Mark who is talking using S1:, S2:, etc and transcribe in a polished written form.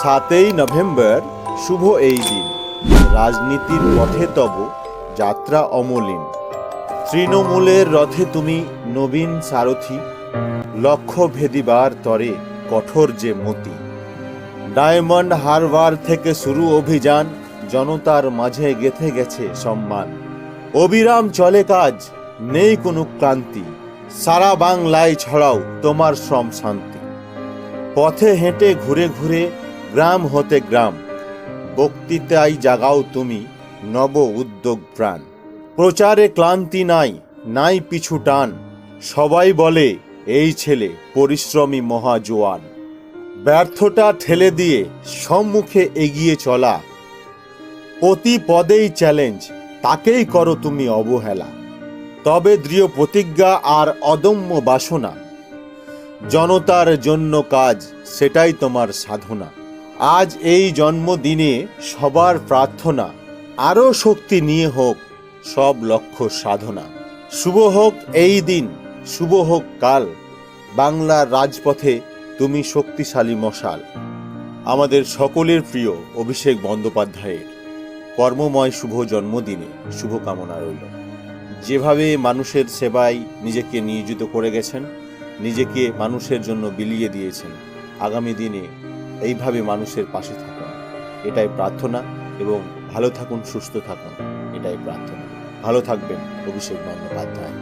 S1: 7ই November শুভ এই দিন, রাজনীতির পথে তব যাত্রা অমলিন। তৃণমূলের রথে তুমি নবীন সারথি, লক্ষ্য ভেদিবার তরে কঠোর যে মতি। ডায়মন্ড হারবার থেকে শুরু অভিযান, জনতার মাঝে গেঁথে গেছে সম্মান। অবিরাম চলে কাজ, নেই কোনো ক্লান্তি, সারা বাংলায় ছড়াও তোমার শ্রম শান্তি। পথে হেঁটে ঘুরে ঘুরে গ্রাম হতে গ্রাম, বক্তৃতায় জাগাও তুমি নব উদ্যোগ প্রাণ। প্রচারে ক্লান্তি নাই, নাই পিছু টান, সবাই বলে এই ছেলে পরিশ্রমী মহাজোয়ান। ব্যর্থতা ঠেলে দিয়ে সম্মুখে এগিয়ে চলা, প্রতি পদেই চ্যালেঞ্জ, তাকেই করো তুমি অবহেলা। তবে দৃঢ় প্রতিজ্ঞা আর অদম্য বাসনা, জনতার জন্য কাজ সেটাই তোমার সাধনা। আজ এই জন্মদিনে সবার প্রার্থনা, আরও শক্তি নিয়ে হোক সব লক্ষ্য সাধনা। শুভ হোক এই দিন, শুভ হোক কাল, বাংলার রাজপথে তুমি শক্তিশালী মশাল। আমাদের সকলের প্রিয় অভিষেক বন্দ্যোপাধ্যায়ের কর্মময় শুভ জন্মদিনে শুভকামনা রইল। যেভাবে মানুষের সেবায় নিজেকে নিয়োজিত করে গেছেন, নিজেকে মানুষের জন্য বিলিয়ে দিয়েছেন, আগামী দিনে এইভাবে মানুষের পাশে থাকুন, এটাই প্রার্থনা। এবং ভালো থাকুন, সুস্থ থাকুন, এটাই প্রার্থনা। ভালো থাকবেন অভিষেক বন্দ্যোপাধ্যায়।